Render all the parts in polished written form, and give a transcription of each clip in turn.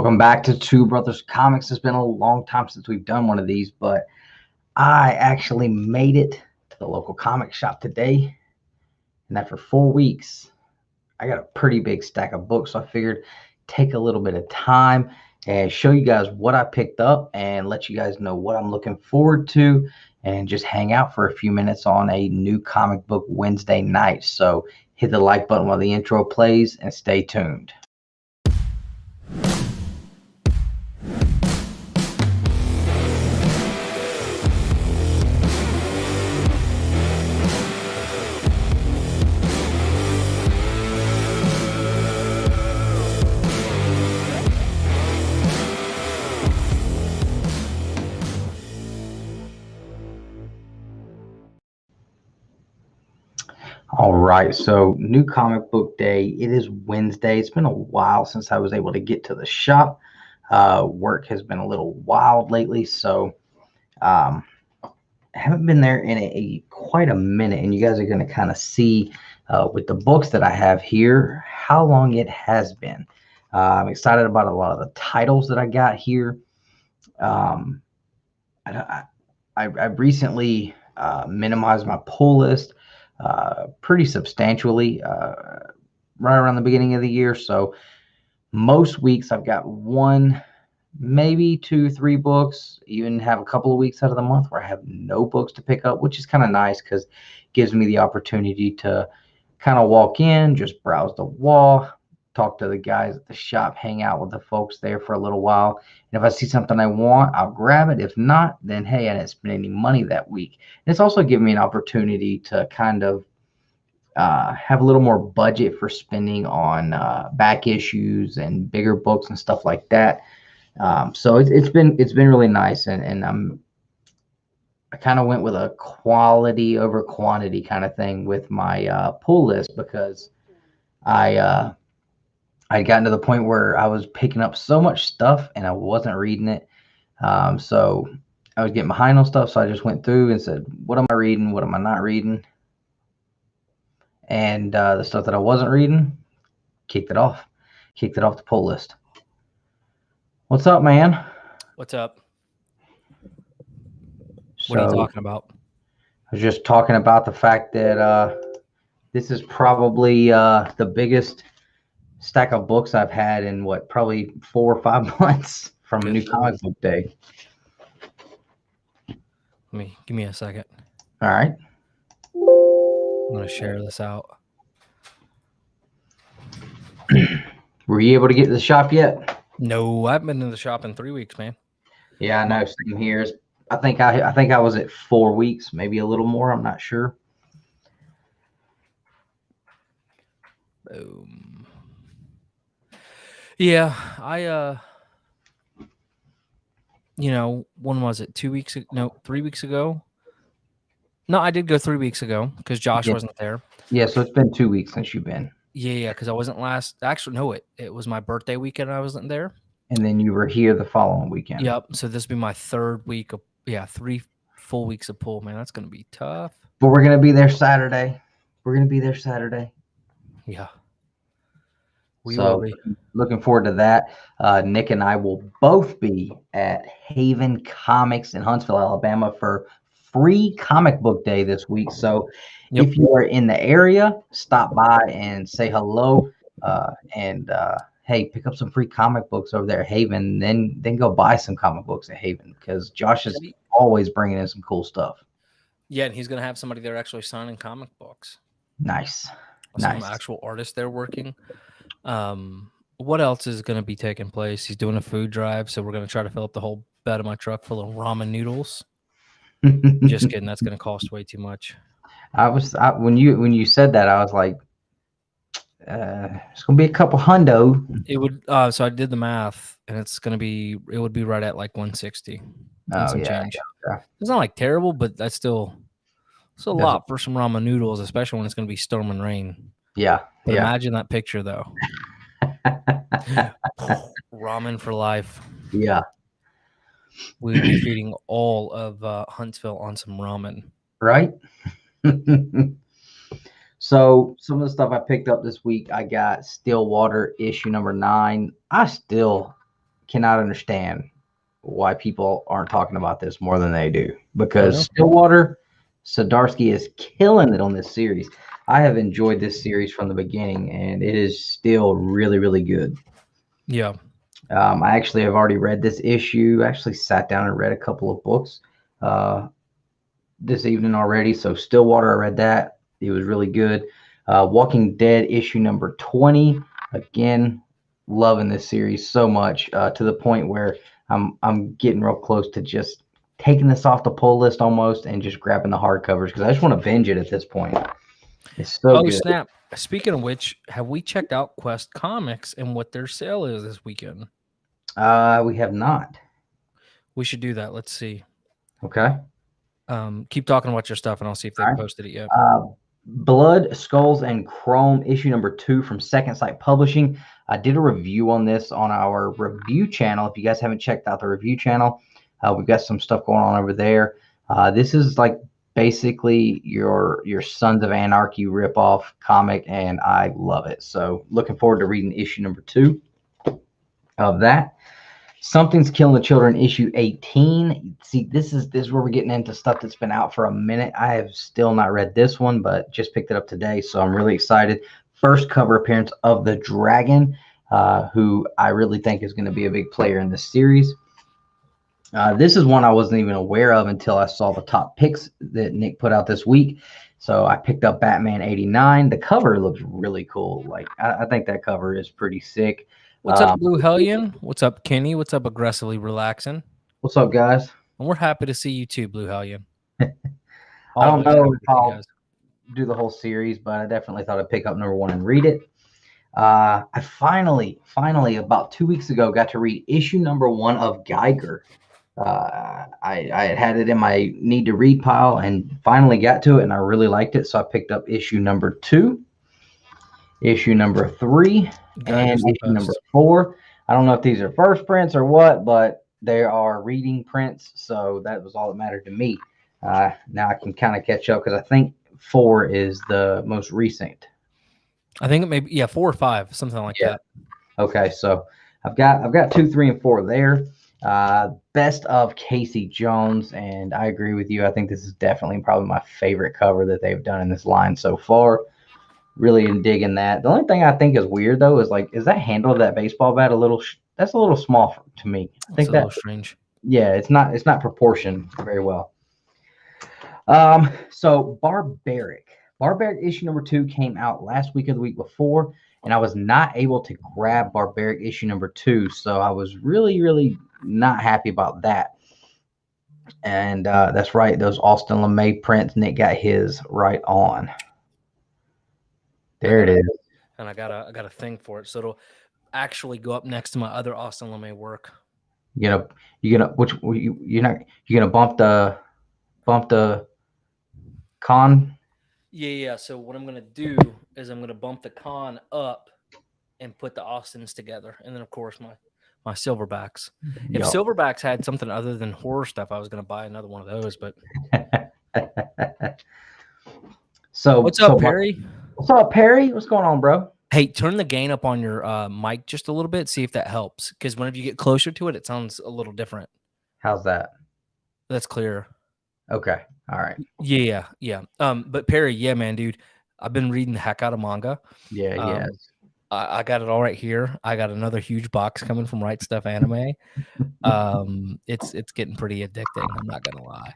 Welcome back to Two Brothers Comics. It's been a long time since we've done one of these, but I actually made it to the local comic shop today, and after 4 weeks, I got a pretty big stack of books, so I figured take a little bit of time and show you guys what I picked up and let you guys know what I'm looking forward to and just hang out for a few minutes on a new comic book Wednesday night. So hit the like button while the intro plays and stay tuned. All right, so new comic book day. It is Wednesday. It's been a while since I was able to get to the shop. Work has been a little wild lately, so I haven't been there in quite a minute, and you guys are going to kind of see with the books that I have here how long it has been. I'm excited about a lot of the titles that I got here. I recently minimized my pull list pretty substantially right around the beginning of the year. So most weeks I've got one, maybe 2, 3 books, even have a couple of weeks out of the month where I have no books to pick up, which is kind of nice because it gives me the opportunity to kind of walk in, just browse the wall, talk to the guys at the shop, hang out with the folks there for a little while. And if I see something I want, I'll grab it. If not, then hey, I didn't spend any money that week. And it's also given me an opportunity to kind of have a little more budget for spending on back issues and bigger books and stuff like that. So it's been really nice, and I kind of went with a quality over quantity kind of thing with my pull list because I'd gotten to the point where I was picking up so much stuff and I wasn't reading it. So I was getting behind on stuff. So I just went through and said, what am I reading? What am I not reading? And the stuff that I wasn't reading, kicked it off the pull list. What's up, man? What's up? What are you talking about? I was just talking about the fact that this is probably the biggest stack of books I've had in probably 4 or 5 months from Good. New Comic Book Day. Give me a second. All right. I'm gonna share this out. Were you able to get to the shop yet? No, I've been in the shop in 3 weeks, man. Yeah, I know. Same here. I think I was at 4 weeks, maybe a little more. I'm not sure. Boom. Yeah, I when was it? 2 weeks ago? No, 3 weeks ago. No, I did go 3 weeks ago because Josh wasn't there. Yeah, so it's been 2 weeks since you've been. Yeah, because I wasn't last. Actually, no, it was my birthday weekend. I wasn't there. And then you were here the following weekend. Yep. So this will be my 3rd week of 3 full weeks of pull. Man, that's gonna be tough. But we're gonna be there Saturday. Yeah. So looking forward to that. Nick and I will both be at Haven Comics in Huntsville, Alabama for free comic book day this week. So if you are in the area, stop by and say hello. Hey, pick up some free comic books over there at Haven. Then go buy some comic books at Haven because Josh is always bringing in some cool stuff. Yeah, and he's going to have somebody there actually signing comic books. Nice. Some actual artists there working. What else is going to be taking place? He's doing a food drive, so we're going to try to fill up the whole bed of my truck full of ramen noodles. Just kidding. That's going to cost way too much. When you said that, I was like, it's gonna be a couple hundo. It would. So I did the math, and it would be right at like 160. Oh yeah. It's not like terrible, but that's still a lot for some ramen noodles, especially when it's going to be storm and rain. Yeah. But imagine that picture though. Ramen for life. Yeah. We would be feeding all of Huntsville on some ramen. Right. So some of the stuff I picked up this week, I got Stillwater issue number 9. I still cannot understand why people aren't talking about this more than they do, Oh because no. Stillwater Sadarsky is killing it on this series. I have enjoyed this series from the beginning, and it is still really, really good. Yeah. I actually have already read this issue. I actually sat down and read a couple of books uh, this evening already. So Stillwater, I read that. It was really good. Walking Dead issue number 20. Again, loving this series so much to the point where I'm getting real close to just taking this off the pull list almost and just grabbing the hardcovers because I just want to binge it at this point. It's so Oh good. snap! Speaking of which, have we checked out Quest Comics and what their sale is this weekend? We have not. We should do that. Let's see. Okay. Keep talking about your stuff, and I'll see if All they've right. posted it yet. Blood, Skulls, and Chrome, issue number 2 from Second Sight Publishing. I did a review on this on our review channel. If you guys haven't checked out the review channel, we've got some stuff going on over there. This is like basically your Sons of Anarchy ripoff comic, and I love it. So looking forward to reading issue number 2 of that. Something's Killing the Children, issue 18. See, this is where we're getting into stuff that's been out for a minute. I have still not read this one, but just picked it up today, so I'm really excited. First cover appearance of the Dragon, who I really think is going to be a big player in this series. This is one I wasn't even aware of until I saw the top picks that Nick put out this week. So I picked up Batman 89. The cover looks really cool. Like I think that cover is pretty sick. What's up, Blue Hellion? What's up, Kenny? What's up, Aggressively Relaxing? What's up, guys? And we're happy to see you too, Blue Hellion. I don't know if I'll do the whole series, but I definitely thought I'd pick up number 1 and read it. I finally, about 2 weeks ago, got to read issue number 1 of Geiger. I had it in my need to read pile and finally got to it, and I really liked it. So I picked up issue number 2, issue number 3, and issue number 4. I don't know if these are first prints or what, but they are reading prints, so that was all that mattered to me. Now I can kind of catch up because I think 4 is the most recent. I think it may be 4 or 5, something like that. Okay, so I've got 2, 3, and 4 there. Best of Casey Jones, and I agree with you. I think this is definitely probably my favorite cover that they've done in this line so far. Really digging that. The only thing I think is weird though is is that handle of that baseball bat that's a little small to me. I think a little strange. Yeah, it's not proportioned very well. So Barbaric issue number 2 came out last week or the week before, and I was not able to grab Barbaric issue number 2, so I was really not happy about that. And that's right, those Austin LeMay prints, Nick got his right on. There it is. And I got a thing for it, so it'll actually go up next to my other Austin LeMay work. You're gonna bump the con? Yeah. So what I'm gonna do is I'm gonna bump the con up and put the Austins together, and then of course my silverbacks. If silverbacks had something other than horror stuff, I was gonna buy another one of those. But so what's up, Perry? What's up, Perry? What's going on, bro? Hey, turn the gain up on your mic just a little bit. See if that helps. Because whenever you get closer to it, it sounds a little different. How's that? That's clear. Okay. All right. Yeah. But Perry, yeah, man, dude, I've been reading the heck out of manga. Yeah. I got it all right here. I got another huge box coming from Right Stuff Anime. It's getting pretty addicting. I'm not gonna lie.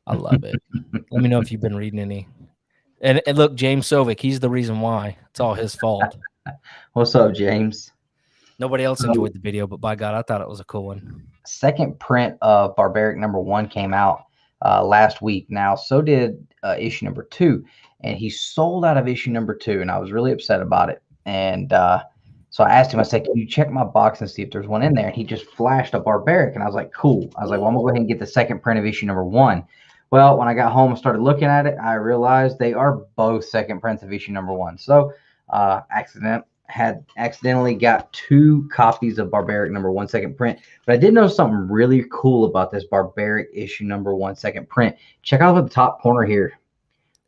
I love it. Let me know if you've been reading any. And look, James Sovic, he's the reason why. It's all his fault. What's up, James? Nobody else enjoyed the video, but by God, I thought it was a cool one. Second print of Barbaric number 1 came out last week. Now, so did issue number 2, and he sold out of issue number 2, and I was really upset about it. And so I asked him, I said, can you check my box and see if there's one in there? And he just flashed a Barbaric, and I was like, cool. I was like, well, I'm gonna go ahead and get the second print of issue number 1. Well, when I got home and started looking at it, I realized they are both second prints of issue number 1. So accidentally got 2 copies of Barbaric number 1 second print. But I did know something really cool about this Barbaric issue number 1 second print. Check out the top corner here.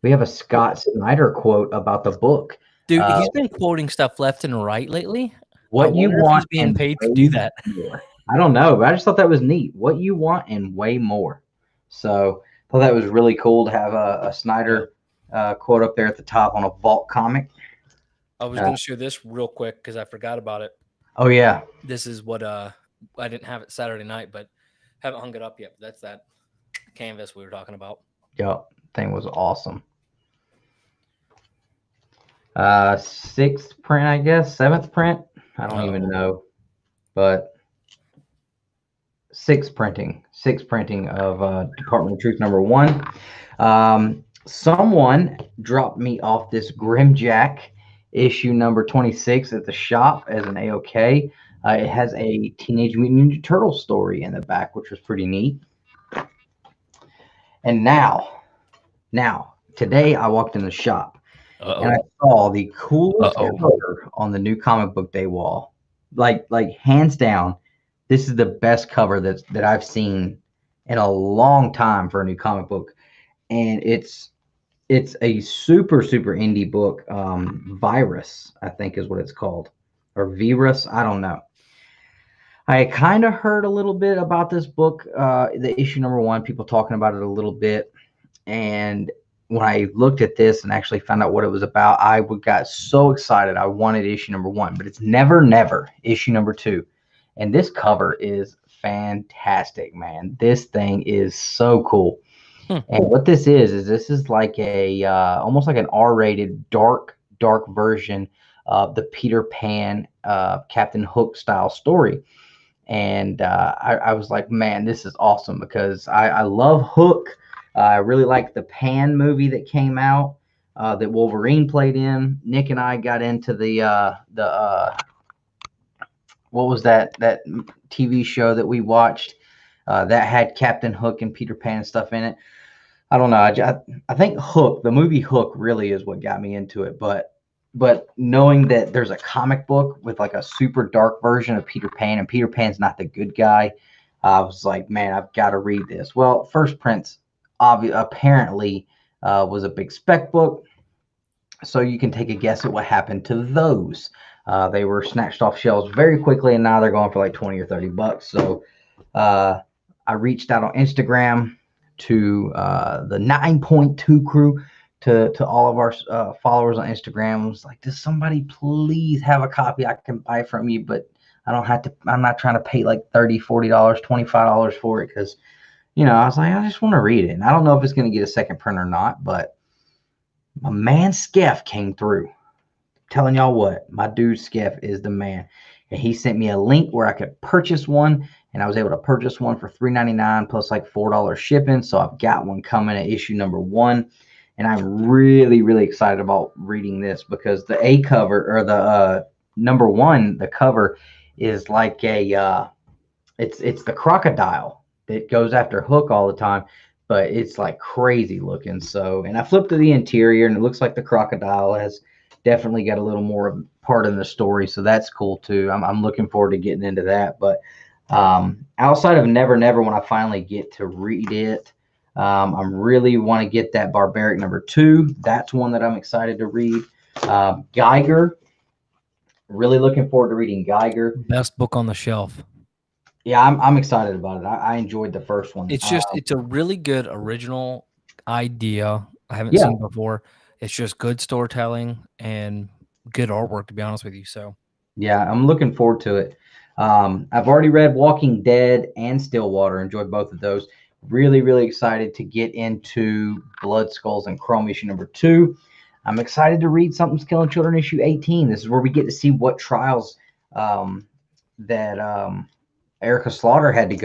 We have a Scott Snyder quote about the book. Dude, he's been quoting stuff left and right lately. I What you wonder if he's want being and paid to do way that. more. I don't know, but I just thought that was neat. What you want and way more. So I thought that was really cool to have a Yeah. Snyder quote up there at the top on a Vault comic. I was Uh, going to show this real quick because I forgot about it. oh yeah, This is what I didn't have it Saturday night, but haven't hung it up yet. But that's that canvas we were talking about. yep, thing was awesome. Sixth print, I guess, seventh print. I don't even know, but sixth printing of Department of Truth #1. Someone dropped me off this Grimjack issue number 26 at the shop as an AOK. It has a Teenage Mutant Ninja Turtle story in the back, which was pretty neat. And now, today I walked in the shop and I saw the coolest cover on the new comic book day wall. Like hands down, this is the best cover that I've seen in a long time for a new comic book. And it's a super indie book. Virus, I think is what it's called, or Virus. I don't know. I kind of heard a little bit about this book, the issue #1, people talking about it a little bit. And when I looked at this and actually found out what it was about, I got so excited. I wanted issue #1, but it's never issue #2. And this cover is fantastic, man. This thing is so cool. And what this is like a almost like an R-rated dark version of the Peter Pan Captain Hook style story. And I was like, man, this is awesome because I love Hook. I really like the Pan movie that came out that Wolverine played in. Nick and I got into the what was that TV show that we watched that had Captain Hook and Peter Pan and stuff in it. I don't know. I think Hook, the movie Hook, really is what got me into it. But knowing that there's a comic book with like a super dark version of Peter Pan, and Peter Pan's not the good guy, I was like, man, I've got to read this. Well, First Prince apparently was a big spec book, so you can take a guess at what happened to those. They were snatched off shelves very quickly, and now they're going for like 20 or 30 bucks. So I reached out on Instagram to the 9.2 crew, to all of our followers on Instagram. I was like, does somebody please have a copy I can buy from you? But I don't have to, I'm not trying to pay like $30, $40, $25 for it, because, I was like, I just want to read it. And I don't know if it's going to get a second print or not, but my man Skeff came through. Telling y'all what, my dude Skeff is the man. And he sent me a link where I could purchase one, and I was able to purchase one for $3.99 plus like $4 shipping. So I've got one coming at issue #1, and I'm really excited about reading this because the A cover, or the #1, the cover is like a it's the crocodile that goes after Hook all the time, but it's like crazy looking. So, and I flipped to the interior, and it looks like the crocodile has definitely got a little more part in the story, so that's cool too. I'm looking forward to getting into that. But outside of Never when I finally get to read it, I'm really want to get that Barbaric #2. That's one that I'm excited to read. Geiger, really looking forward to reading Geiger. Best book on the shelf. Yeah, I'm excited about it. I enjoyed the first one. It's just it's a really good original idea. I haven't Yeah. seen before. It's just good storytelling and good artwork, to be honest with you. So Yeah, I'm looking forward to it. I've already read Walking Dead and Stillwater. Enjoyed both of those. Really excited to get into Blood Skulls and Chrome issue #2. I'm excited to read Something's Killing Children issue 18. This is where we get to see what trials that Erica Slaughter had to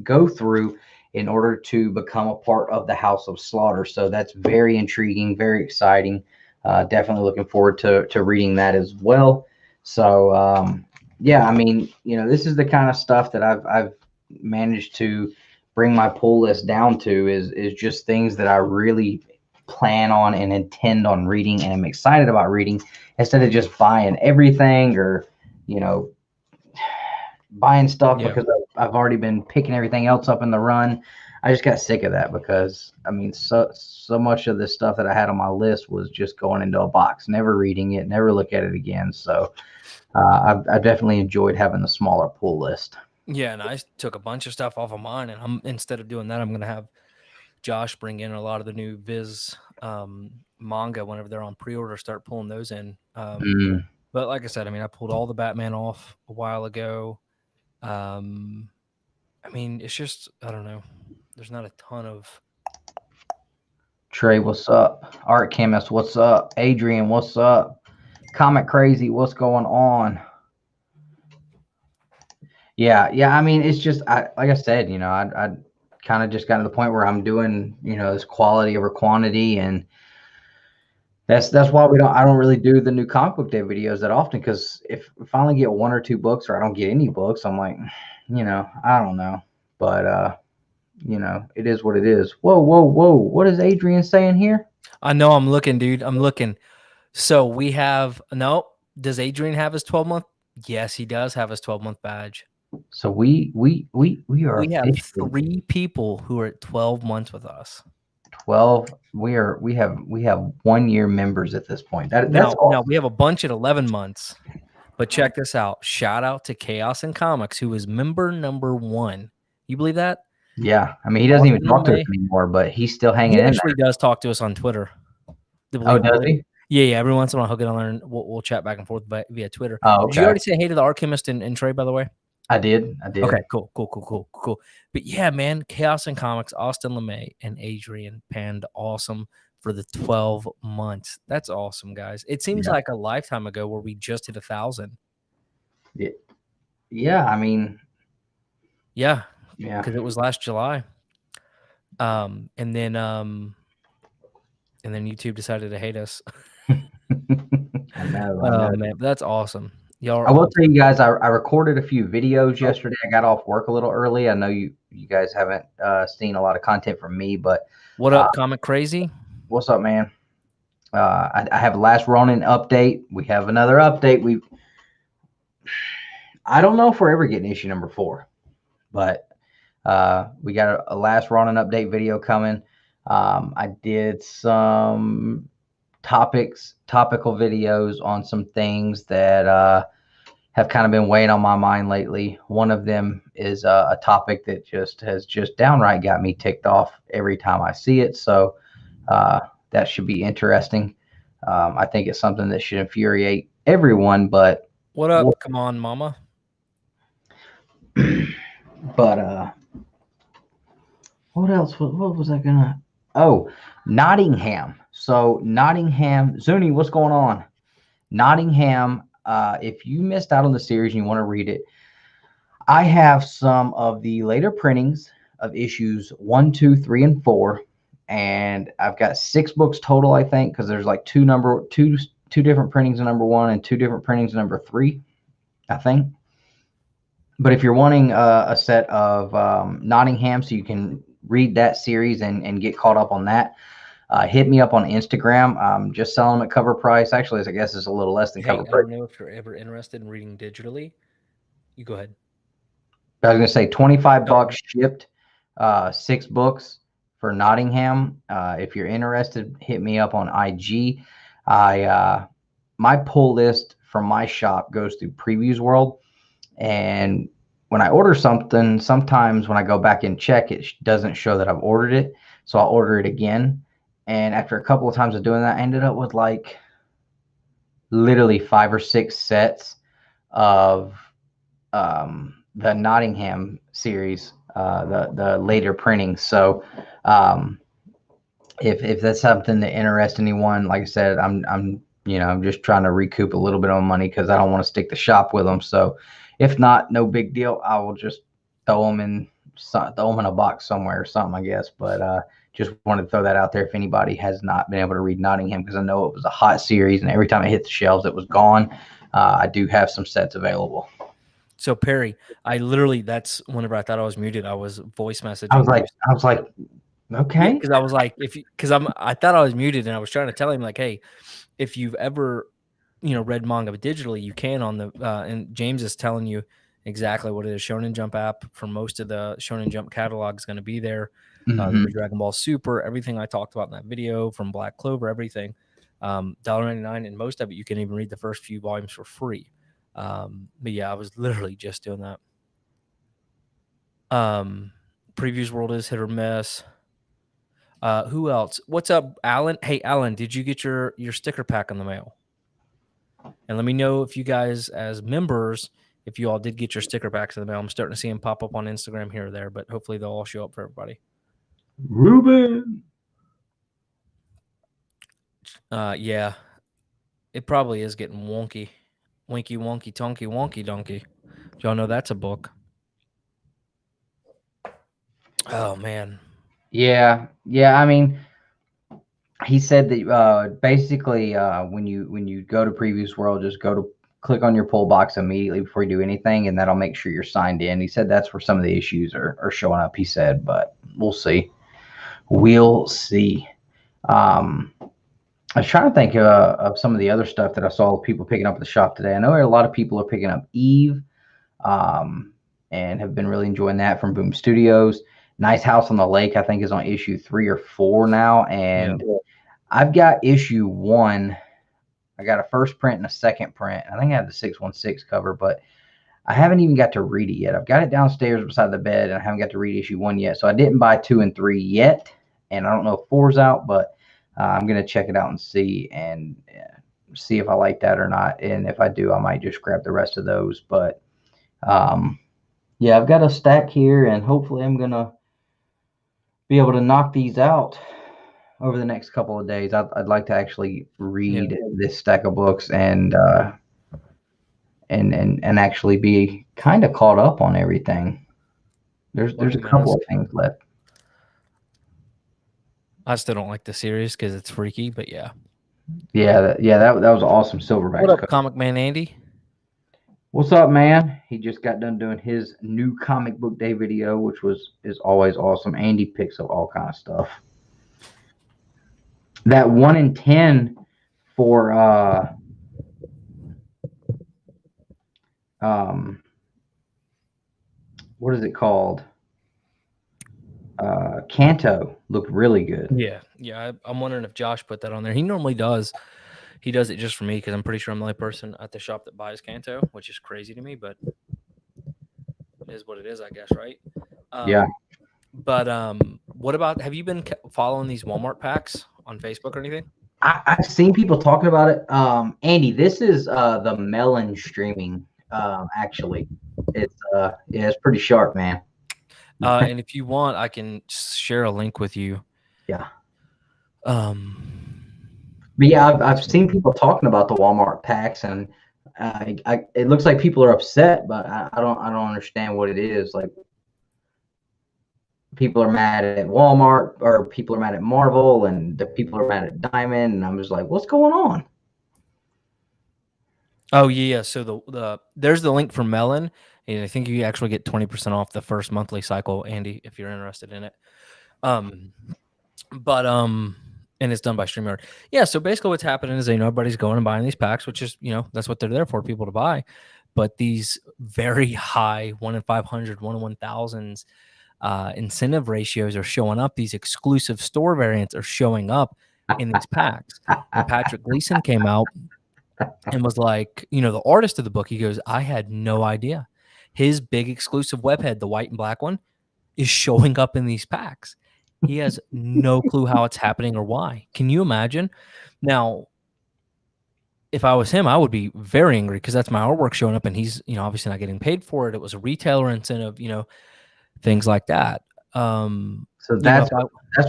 go through in order to become a part of the House of Slaughter. So that's very intriguing, very exciting. Definitely looking forward to reading that as well. So yeah, I mean, this is the kind of stuff that I've managed to bring my pull list down to, is just things that I really plan on and intend on reading and I'm excited about reading, instead of just buying everything, or buying stuff because I've already been picking everything else up in the run. I just got sick of that because I mean, so much of the stuff that I had on my list was just going into a box, never reading it, never look at it again. So I definitely enjoyed having the smaller pull list. Yeah, and I took a bunch of stuff off of mine, and instead of doing that, I'm gonna have Josh bring in a lot of the new Viz manga whenever they're on pre-order. Start pulling those in. Mm. But like I said, I mean, I pulled all the Batman off a while ago. I mean, it's just I don't know. There's not a ton of. Trey, what's up? Art Chemist, what's up? Adrian, what's up? Comic Crazy, what's going on? Yeah. I mean, it's just like I said, I kind of just got to the point where I'm doing, this quality over quantity, and that's why I don't really do the new comic book day videos that often, because if I only get one or two books, or I don't get any books, I'm like, I don't know, but it is what it is. Whoa, what is Adrian saying here? I know I'm looking, dude. I'm looking. So we have no. Does Adrian have his 12-month? Yes, he does have his 12-month badge. So we are We have officially 3 people who are at 12 months with us. 12. We have 1 year members at this point. That's Now awesome. we have a bunch at 11 months. But check this out. Shout out to Chaos and Comics, who is member number 1. You believe that? Yeah, I mean, he doesn't even Austin talk to us LeMay. anymore, but he's still hanging He in actually does talk to us on Twitter. there. Oh, does he? Yeah. Every once in a while, he'll get on there and we'll chat back and forth via Twitter. Oh, Did you okay. already say hey to the Alchemist and Trey, by the way? I did. Okay, cool. But yeah, man, Chaos and Comics, Austin LeMay and Adrian panned awesome for the 12 months. That's awesome, guys. It seems Yeah. like a lifetime ago where we just hit 1,000. Yeah, I mean, Yeah, yeah. because it was last July. And then YouTube decided to hate us. I know. Oh man, that's awesome. Y'all are I will awesome. tell you guys, I recorded a few videos yesterday. I got off work a little early. I know you guys haven't seen a lot of content from me, but What up, Comic Crazy? what's up, man? I have a Last Ronin update. We have another update. I don't know if we're ever getting issue number 4, but we got a Last Ronin update video coming. I did some topical videos on some things that have kind of been weighing on my mind lately. One of them is a topic that has downright got me ticked off every time I see it. So that should be interesting. I think it's something that should infuriate everyone, but What up? Come on, mama. but what else? What was I gonna? Oh, Nottingham. So Nottingham, Zuni, what's going on? Nottingham. If you missed out on the series and you want to read it, I have some of the later printings of issues 1, 2, 3, and 4, and I've got 6 books total, I think, because there's like two different printings of number 1 and 2 different printings of number 3, I think. But if you're wanting a set of Nottingham, so you can read that series and get caught up on that, hit me up on Instagram. I'm just selling them at cover price. Actually, I guess it's a little less than cover price. I don't know if you're ever interested in reading digitally. You go ahead. I was going to say $25 shipped, 6 books for Nottingham. If you're interested, hit me up on IG. My pull list from my shop goes through Previews World, and when I order something, sometimes when I go back and check, it doesn't show that I've ordered it, so I'll order it again. And after a couple of times of doing that, I ended up with like literally 5 or 6 sets of the Nottingham series, the later printings. So if that's something that interests anyone, like I said, I'm just trying to recoup a little bit of money because I don't want to stick the shop with them. So if not, no big deal. I will just throw them in a box somewhere or something, I guess. But just wanted to throw that out there if anybody has not been able to read Nottingham, because I know it was a hot series and every time it hit the shelves, it was gone. I do have some sets available. So Perry, I literally, that's whenever I thought I was muted, I was voice messaging. I was like, okay. Because I was like, I thought I was muted and I was trying to tell him like, hey, if you've ever, read manga digitally, you can on the, and James is telling you exactly what it is. Shonen Jump app for most of the Shonen Jump catalog is going to be there. Mm-hmm. The Dragon Ball Super, everything I talked about in that video, from Black Clover, everything. $1.99, and most of it you can even read the first few volumes for free. But yeah, I was literally just doing that. Previews World is hit or miss. Who else? What's up, Alan? Hey, Alan, did you get your sticker pack in the mail? And let me know if you guys, as members, if you all did get your sticker packs in the mail. I'm starting to see them pop up on Instagram here or there, but hopefully they'll all show up for everybody. Ruben. Yeah, it probably is getting wonky. Winky, wonky, tonky, wonky, donkey. Y'all know that's a book. Oh, man. Yeah. I mean, he said that basically when you go to Previews World, just click on your pull box immediately before you do anything, and that'll make sure you're signed in. He said that's where some of the issues are showing up. He said, but we'll see. We'll see. I was trying to think of some of the other stuff that I saw people picking up at the shop today. I know a lot of people are picking up Eve, and have been really enjoying that from Boom Studios. Nice House on the Lake, I think, is on issue 3 or 4 now, and I've got issue 1. I got a first print and a second print. I think I have the 616 cover, but I haven't even got to read it yet. I've got it downstairs beside the bed, and I haven't got to read issue 1 yet. So I didn't buy 2 and 3 yet, and I don't know if 4's out, but I'm going to check it out and see if I like that or not. And if I do, I might just grab the rest of those. But yeah, I've got a stack here, and hopefully I'm going to be able to knock these out over the next couple of days. I'd like to actually read this stack of books and actually be kind of caught up on everything. There's a couple of things left. I still don't like the series because it's freaky, but yeah. That was an awesome silverback. What up, Comic Man Andy? What's up, man? He just got done doing his new comic book day video, which is always awesome. Andy picks up all kind of stuff. That 1 in 10 for what is it called? Kanto looked really good. Yeah. I'm wondering if Josh put that on there. He normally does. He does it just for me because I'm pretty sure I'm the only person at the shop that buys Kanto, which is crazy to me, but it is what it is, I guess, right? Yeah. But what about, have you been following these Walmart packs on Facebook or anything? I've seen people talking about it. Andy, this is the Melon streaming. Actually, it's pretty sharp, man. And if you want, I can share a link with you. Yeah. But yeah, I've seen people talking about the Walmart packs, and it looks like people are upset, but I don't understand what it is. Like, people are mad at Walmart, or people are mad at Marvel, and the people are mad at Diamond, and I'm just like, what's going on? Oh yeah, so there's the link for Melon, and I think you actually get 20% off the first monthly cycle, Andy, if you're interested in it. And it's done by StreamYard. Yeah, so basically what's happening is everybody's going and buying these packs, which is, that's what they're there for, people to buy. But these very high 1 in 500, 1 in 1000s incentive ratios are showing up. These exclusive store variants are showing up in these packs. And Patrick Gleason came out and was like, the artist of the book, he goes, I had no idea. His big exclusive webhead, the white and black one, is showing up in these packs. He has no clue how it's happening or why. Can you imagine? Now, if I was him, I would be very angry because that's my artwork showing up and he's, obviously not getting paid for it. It was a retailer incentive, things like that. So that's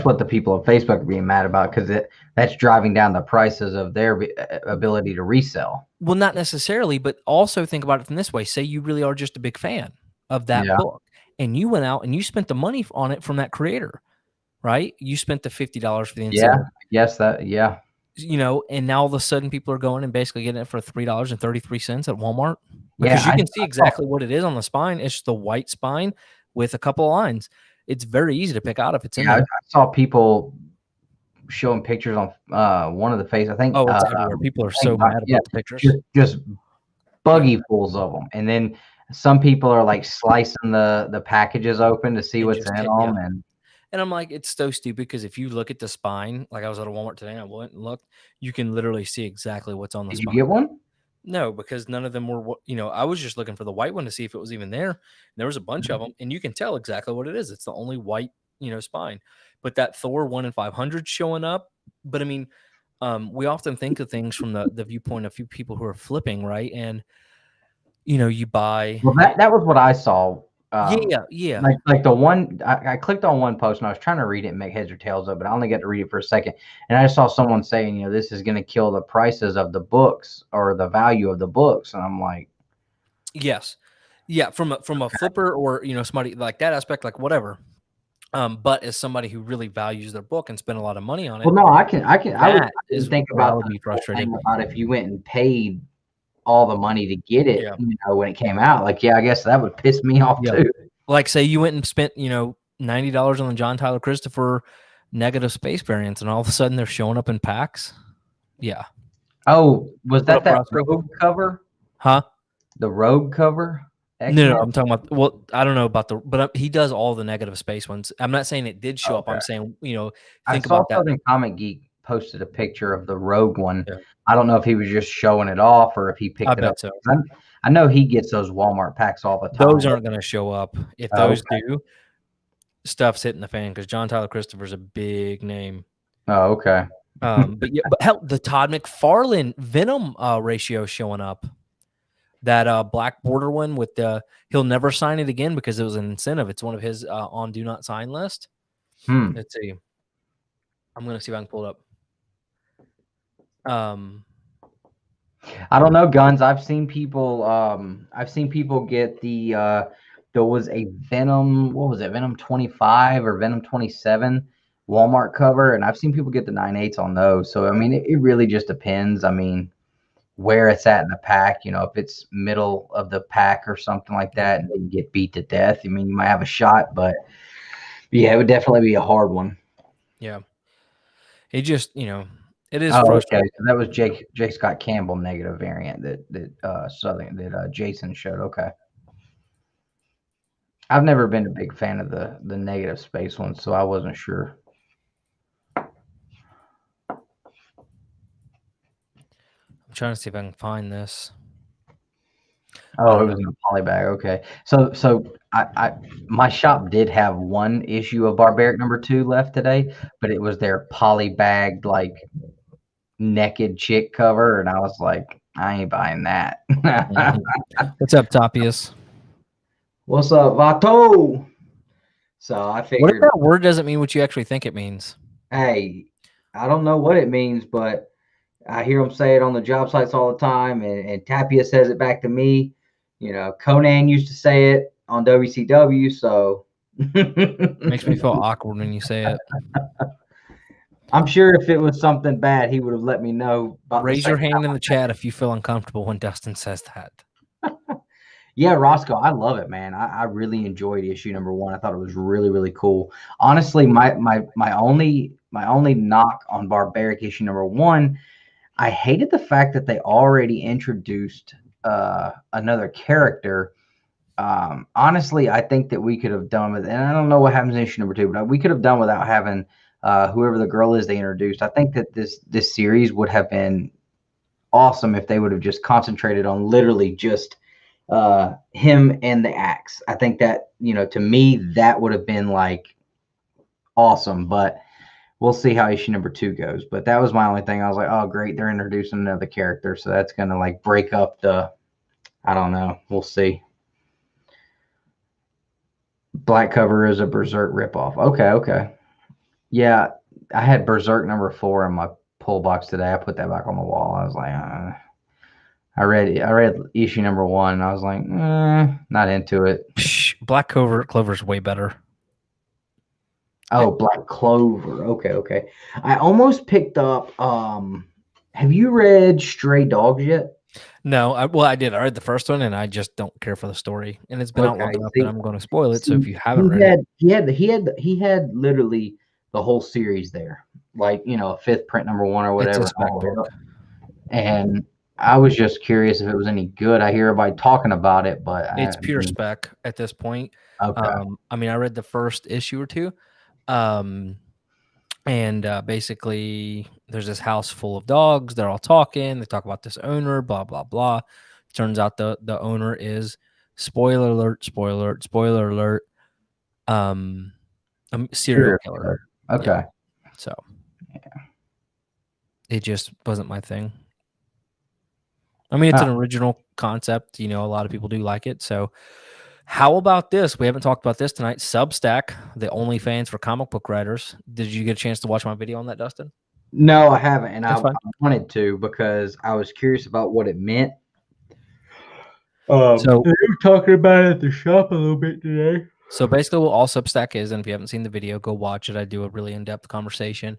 what the people on Facebook are being mad about, because that's driving down the prices of their ability to resell. Well, not necessarily, but also think about it from this way. Say you really are just a big fan of that book, and you went out and you spent the money on it from that creator, right? You spent the $50 for the incentive. And now all of a sudden people are going and basically getting it for $3.33 at Walmart. Because you can see exactly what it is on the spine. It's the white spine with a couple of lines. It's very easy to pick out if it's in there. I saw people showing pictures on one of the face. I think. Oh, it's everywhere. People are so mad about the pictures. Just buggy fulls of them. And then some people are like slicing the packages open to see and what's just in hit, yeah. them, And I'm like, it's so stupid because if you look at the spine, like I was at a Walmart today and I went and looked, you can literally see exactly what's on the did you spine. get one? No, because none of them were, I was just looking for the white one to see if it was even there. And there was a bunch of them, and you can tell exactly what it is. It's the only white, spine. But that Thor 1 in 500 showing up. But I mean, we often think of things from the viewpoint of few people who are flipping, right? And you buy. Well, that was what I saw. Yeah. Like the one I clicked on one post and I was trying to read it and make heads or tails of it. I only got to read it for a second, and I just saw someone saying, this is going to kill the prices of the books or the value of the books, and I'm like, Yes. Yeah, from a flipper or somebody like that aspect, like whatever. But as somebody who really values their book and spend a lot of money on it, well, no, I that didn't is think where I about would the be whole frustrated. thing about if you went and paid all the money to get it, Yeah. when it came out. Like, yeah, I guess that would piss me off Yeah. too. Like say you went and spent, $90 on the John Tyler Christopher negative space variants, and all of a sudden they're showing up in packs. Yeah. Oh, was What up, that Roscoe? Rogue cover? Huh? The Rogue cover? No, X-Men? I'm talking about. Well, I don't know about but he does all the negative space ones. I'm not saying it did show up. Okay. I'm saying, I think saw about that. Southern Comic Geek posted a picture of the Rogue one. Yeah. I don't know if he was just showing it off or if he picked I it up. bet so. I know he gets those Walmart packs all the time. Those aren't going to show up. If those Okay. do, stuff's hitting the fan because John Tyler Christopher's a big name. Oh, okay. But hell, the Todd McFarlane Venom ratio showing up. That black border one with he'll never sign it again because it was an incentive. It's one of his on do not sign list. Let's see. I'm gonna see if I can pull it up. I don't know, Guns. I've seen people get there was a Venom, what was it, Venom 25 or Venom 27 Walmart cover, and I've seen people get the 9/8 on those. So I mean, it really just depends. I mean, where it's at in the pack, if it's middle of the pack or something like that, and they get beat to death, I mean, you might have a shot, but yeah, it would definitely be a hard one. Yeah. It just, it is Okay. frustrating. So that was J. Scott Campbell negative variant that Jason showed. Okay. I've never been a big fan of the negative space ones, so I wasn't sure. I'm trying to see if I can find this. Oh, it was in a poly bag. Okay. So my shop did have one issue of Barbaric #2 left today, but it was their poly bagged like naked chick cover, and I was like, I ain't buying that. What's up, Topius? What's up, Vato? So I figured, what if that word doesn't mean what you actually think it means? Hey, I don't know what it means, but I hear them say it on the job sites all the time, and Tapia says it back to me. Conan used to say it on WCW, so Makes me feel awkward when you say it. I'm sure if it was something bad, he would have let me know. Raise your hand in the chat if you feel uncomfortable when Dustin says that. Yeah, Roscoe, I love it, man. I really enjoyed issue #1. I thought it was really, really cool. Honestly, my only knock on Barbaric issue #1, I hated the fact that they already introduced another character. Honestly, I think that we could have done with, and I don't know what happens in issue #2, but we could have done without having whoever the girl is they introduced. I think that this series would have been awesome if they would have just concentrated on literally just him and the axe. I think that, to me, that would have been like awesome, but we'll see how issue #2 goes. But that was my only thing. I was like, oh, great, they're introducing another character, so that's going to like break up I don't know. We'll see. Black cover is a Berserk ripoff. Okay. Yeah, I had Berserk #4 in my pull box today. I put that back on the wall. I was like, I read issue #1, and I was like, not into it. Black Clover's way better. Oh, Black Clover. Okay. I almost picked up. Have you read Stray Dogs yet? No, I did. I read the first one, and I just don't care for the story. And it's been out long enough that I'm going to spoil it. So if you haven't read it, he had literally the whole series there, like 5th print #1 or whatever. It's a spec book. And I was just curious if it was any good. I hear everybody talking about it, but It's I pure mean, spec at this point. okay, I mean, I read the first issue or two, um, and basically, there's this house full of dogs. They're all talking. They talk about this owner, blah blah blah. Turns out the owner is, spoiler alert, spoiler alert, spoiler alert, um, a serial serial killer. killer. Yeah. Okay, So it just wasn't my thing. I mean, it's an original concept. You know, a lot of people do like it. So, how about this? We haven't talked about this tonight. Substack, the OnlyFans for comic book writers. Did you get a chance to watch my video on that, Dustin? no, I haven't, and That's I fine. wanted to because I was curious about what it meant. So, We were talking about it at the shop a little bit today. so basically, what all Substack is, and if you haven't seen the video, go watch it. I do a really in-depth conversation.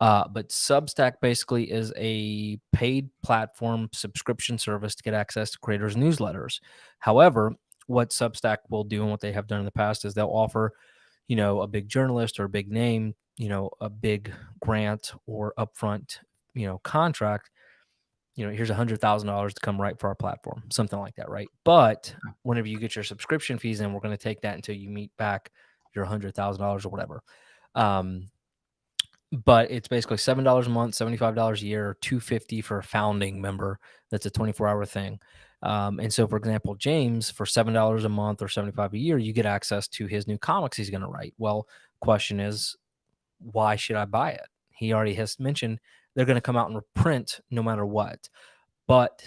But Substack basically is a paid platform subscription service to get access to creators' newsletters. However, what Substack will do and what they have done in the past is they'll offer, you know, a big journalist or a big name, you know, a big grant or upfront, you know, contract. You know, here's $100,000 to come write for our platform, something like that, right? But whenever you get your subscription fees in, we're going to take that until you meet back your $100,000 or whatever. But it's basically $7 a month, $75 a year, $250 for a founding member. That's a 24-hour thing. And so, for example, James, for $7 a month or $75 a year, you get access to his new comics he's going to write. Well, question is, why should I buy it? He already has mentioned they're going to come out and reprint no matter what. But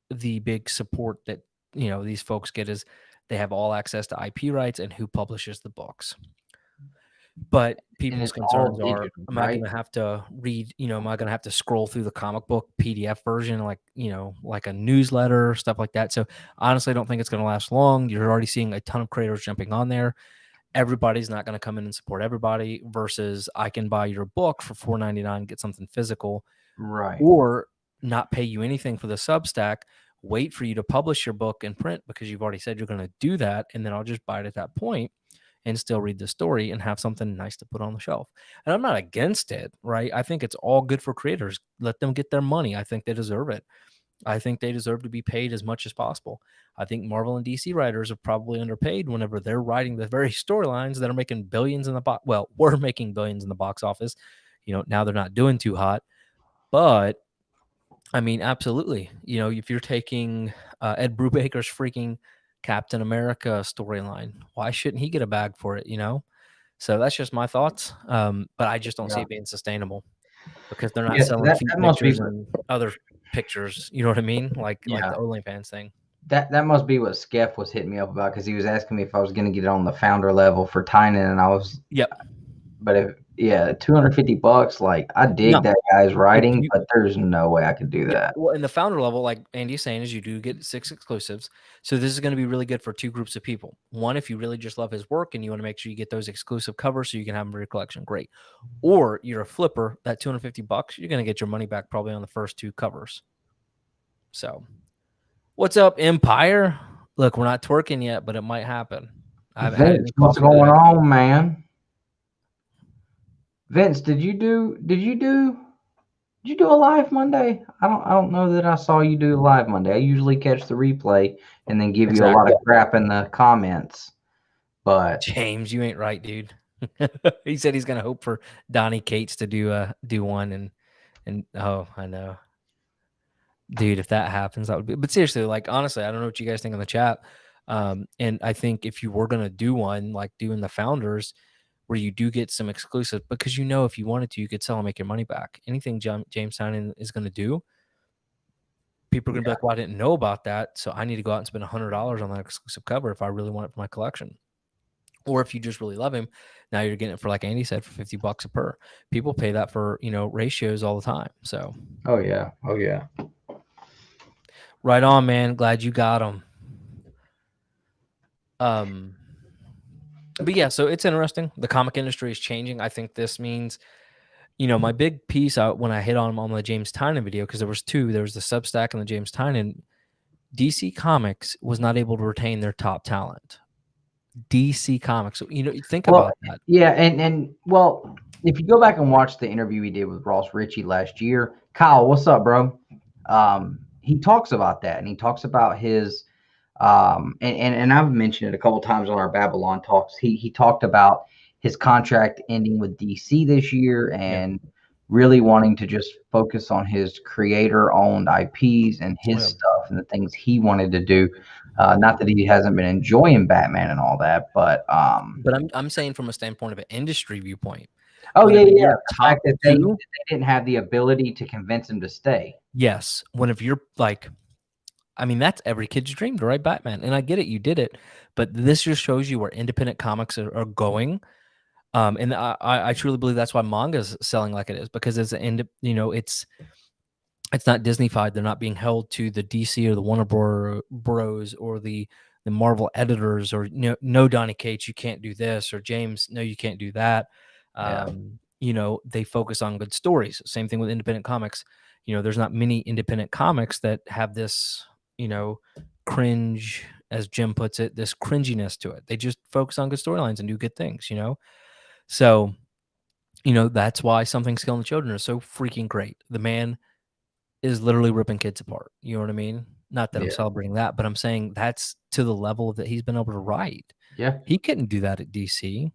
the big support that, you know, these folks get is they have all access to IP rights and who publishes the books. But And people's it's all concerns are, digital, am I right? going to have to read, you know, am I going to have to scroll through the comic book PDF version, like, you know, like a newsletter, stuff like that? So honestly, I don't think it's going to last long. You're already seeing a ton of creators jumping on there. Everybody's not going to come in and support everybody versus I can buy your book for $4.99, get something physical, Right. or not pay you anything for the Substack, wait for you to publish your book in print because you've already said you're going to do that. And then I'll just buy it at that point and still read the story and have something nice to put on the shelf. And I'm not against it, right? I think it's all good for creators. Let them get their money. I think they deserve it. I think they deserve to be paid as much as possible. I think Marvel and DC writers are probably underpaid whenever they're writing the very storylines that are making billions in the box. Well, we're making billions in the box office. You know, now they're not doing too hot. But I mean, absolutely. You know, if you're taking Ed Brubaker's freaking Captain America storyline, why shouldn't he get a bag for it? You know, so that's just my thoughts. But I just don't see Yeah. it being sustainable because they're not Yeah. selling That feet that must be pictures what. and other pictures. You know what I mean? Like Yeah. the OnlyFans thing. That must be what Skeff was hitting me up about because he was asking me if I was going to get it on the founder level for Tynan, and I was. Yep. But if yeah, $250, like I dig No, that guy's if writing, you, but there's no way I could do yeah, that. well, in the founder level, like Andy's saying, is you do get 6 exclusives. So this is going to be really good for 2 groups of people. One, if you really just love his work and you want to make sure you get those exclusive covers so you can have them in your collection, great. Or you're a flipper, that $250, you're going to get your money back probably on the first 2 covers. So, what's up, Empire? Look, we're not twerking yet, but it might happen. I haven't had Vince, any what's coffee going today. on, man? Vince, did you do a live Monday? I don't know that I saw you do a live Monday. I usually catch the replay and then give you a lot Exactly. of crap in the comments. But James, you ain't right, dude. He said he's going to hope for Donnie Cates to do one and oh, I know. Dude, if that happens, that would be. But seriously, like honestly, I don't know what you guys think in the chat. And I think if you were gonna do one, like doing the founders, where you do get some exclusive, because you know if you wanted to, you could sell and make your money back. Anything James Tynion is gonna do, people are gonna be like, "Well, I didn't know about that, so I need to go out and spend $100 on that exclusive cover if I really want it for my collection." Or if you just really love him, now you're getting it for, like Andy said, for $50 a per. People pay that for, you know, ratios all the time. So oh yeah, right on, man. Glad you got them. But yeah, so it's interesting. The comic industry is changing. I think this means, you know, my big piece out when I hit on the James Tynion video, because there was 2, there was the Substack and the James Tynion. DC Comics was not able to retain their top talent. DC Comics. So, you know, think well, about that. yeah, and well, if you go back and watch the interview we did with Ross Ritchie last year, Kyle, what's up, bro? he talks about that, and he talks about his and I've mentioned it a couple times on our Babylon talks. He talked about his contract ending with DC this year Yeah. and really wanting to just focus on his creator owned IPs and his Yeah. stuff and the things he wanted to do. Not that he hasn't been enjoying Batman and all that, but But I'm saying from a standpoint of an industry viewpoint, oh yeah, whenever yeah. you're The top fact that they 2, didn't have the ability to convince him to stay. yes, whenever you're like, I mean, that's every kid's dream to write Batman, and I get it, you did it, but this just shows you where independent comics are going. And I truly believe that's why manga's selling like it is, because it's it's not Disneyfied. They're not being held to the DC or the Warner Bros. Or the Marvel editors, or no, Donny Cates, you can't do this, or James, no, you can't do that. Yeah, They focus on good stories. Same thing with independent comics. There's not many independent comics that have this, cringe, as Jim puts it, this cringiness to it. They just focus on good storylines and do good things, So, that's why Something's Killing the Children is so freaking great. The man is literally ripping kids apart. You know what I mean? Not that I'm yeah, celebrating that, but I'm saying that's to the level that he's been able to write. yeah. He couldn't do that at DC.